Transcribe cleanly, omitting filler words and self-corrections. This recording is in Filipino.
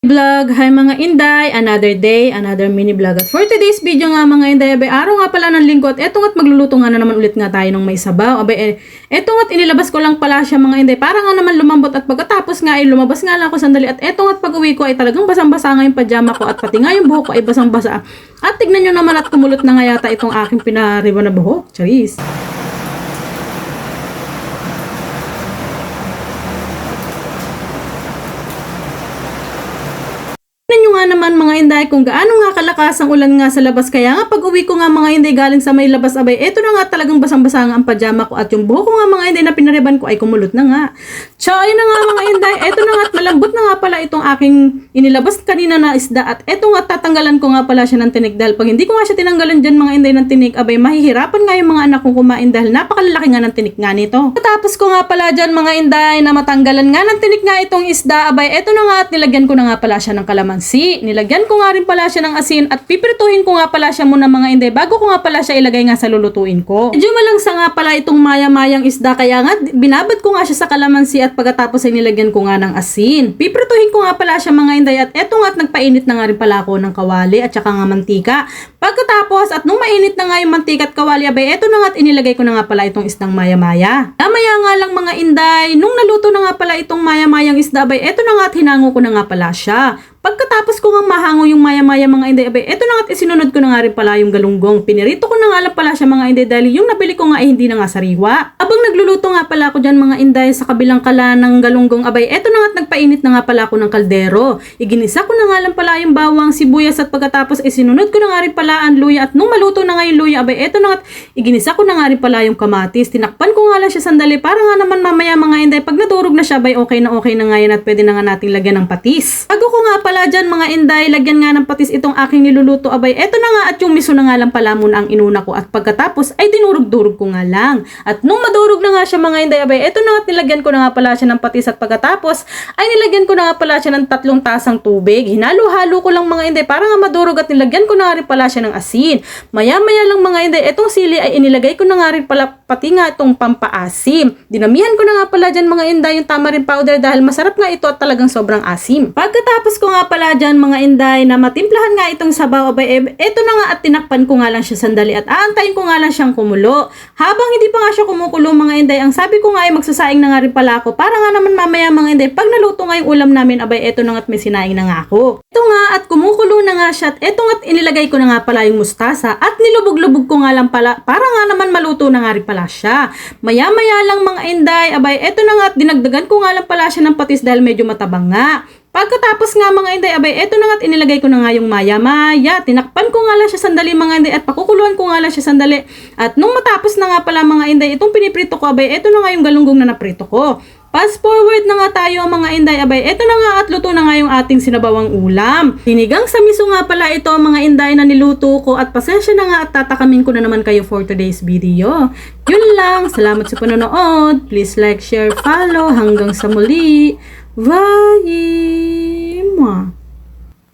Vlog, hi mga Inday, another day, another mini vlog. At for today's video nga mga Inday, abay, araw nga pala ng linggo at eto nga't magluluto nga na naman ulit nga tayo ng may sabaw. Abay, eto nga't inilabas ko lang pala siya mga Inday, para nga naman lumambot at pagkatapos nga ay lumabas nga lang ako sandali at eto nga't pag uwi ko ay talagang basang-basa nga yung pajama ko at pati nga yung buhok ko ay basang-basa. At tignan nyo naman at kumulot na nga yata itong aking pinariba na buhok. Charis! Nga naman mga Inday kung gaano nga kalakas ang ulan nga sa labas, kaya nga pag uwi ko nga mga Inday galing sa may labas, abay eto na nga talagang basang-basa nga ang pajama ko at yung buhok ko nga mga Inday na pinariban ko ay kumulot na nga. Ayun na nga mga Inday, eto na nga at malambot na nga pala itong aking inilabas kanina na isda at eto nga tatanggalan ko nga pala siya ng tinik dahil pag hindi ko nga siya tinanggalan dyan mga Inday ng tinik, abay mahihirapan nga yung mga anak kong kumain dahil napakalalaki nga ng tinik nga nito. Tapos ko nga pala dyan mga Inday na matanggalan nga ng tinik nga itong isda, abay eto na nga at nilagyan ko na nga pala siya ng kalamansi. Nilagyan ko nga rin pala siya ng asin at pipirituhin ko nga pala siya muna mga Inday bago ko nga pala siya ilagay nga sa lulutuin ko. Medyo malangsa nga pala itong maya-mayang isda kaya nga binabad ko nga siya sa kalamansi at pagkatapos ay nilagyan ko nga ng asin. Pipirituhin ko nga pala siya mga Inday at eto nga at nagpainit na nga rin pala ako ng kawali at saka nga mantika. Pagkatapos at nung mainit na nga yung mantika at kawali, abay eto na nga at inilagay ko na nga pala itong isdang maya-maya. Namaya nga lang mga Inday, nung naluto na nga pala itong maya-mayang isda, abay eto na nga at hinango ko na nga pala siya. Pagkatapos ko nga mahango yung maya-maya mga Inday, abay, eto na nga at isinunod ko na nga rin pala yung galunggong. Pinirito ko na nga lang pala siya mga Inday dahil yung nabili ko nga ay hindi na nga sariwa. Habang nagluluto nga pala ako dyan mga Inday sa kabilang kala ng galunggong, abay, eto na nga at nagpainit na nga pala ako ng kaldero. Iginisa ko na nga lang pala yung bawang, sibuyas at pagkatapos isinunod ko na nga rin pala ang luya at nung maluto na nga yung luya, abay, eto na nga at iginisa ko na nga rin pala yung kamatis. Tinakpan ko nga lang siya sandali para nga naman mamaya mga Inday, pag nadurog na siya, abay, okay na nga yan at pwede na nga nating lagyan ng patis. Bago ko nga pala dyan mga Inday, lagyan nga ng patis itong aking niluluto, abay eto na nga at yung miso na nga lang pala muna ang inuna ko at pagkatapos ay dinurog-durog ko nga lang. At nung madurog na nga siya mga Inday, abay eto na nga at nilagyan ko na nga pala siya ng patis at pagkatapos ay nilagyan ko na nga pala siya ng 3 tasang tubig. Hinalo-halo ko lang mga Inday para nga madurog at nilagyan ko na nga rin pala siya ng asin. Maya-maya lang mga Inday, etong sili ay inilagay ko na nga rin pala pati nga itong pampaasim. Dinamihan ko na nga pala dyan mga Inday yung tamarind powder dahil masarap nga ito at talagang sobrang asim. Pagkatapos ko nga pala dyan mga Inday na matimplahan nga itong sabaw, abay eto na nga at tinakpan ko nga lang siya sandali at aantayin ko nga lang siyang kumulo. Habang hindi pa nga siya kumukulo mga Inday, ang sabi ko nga ay magsasaing na nga rin pala ako para nga naman mamaya mga Inday, pag naluto nga yung ulam namin, abay eto na nga at may sinaing na nga ako. Ito nga at kumukulo na nga siya at eto nga at inilagay ko na nga pala yung mustasa at nilubog-lubog ko nga lang pala para nga naman maluto na nga rin pala siya. Maya-maya lang mga Inday, abay eto na nga at dinagdagan ko nga lang pala siya ng patis dahil medyo matabang nga. Pagkatapos nga mga Inday, abay eto na nga at inilagay ko na nga yung maya-maya. Tinakpan ko nga lang siya sandali mga Inday at pakukuluan ko nga lang siya sandali. At nung matapos na nga pala mga Inday, itong piniprito ko, abay eto na nga yung galunggong na naprito ko. Fast forward na nga tayo mga Inday, abay eto na nga at luto na nga yung ating sinabawang ulam. Sinigang sa miso nga pala ito mga Inday na niluto ko at pasensya na nga at tatakamin ko na naman kayo for today's video. Yun lang, salamat sa panonood. Please like, share, follow. Hanggang sa muli. Bye!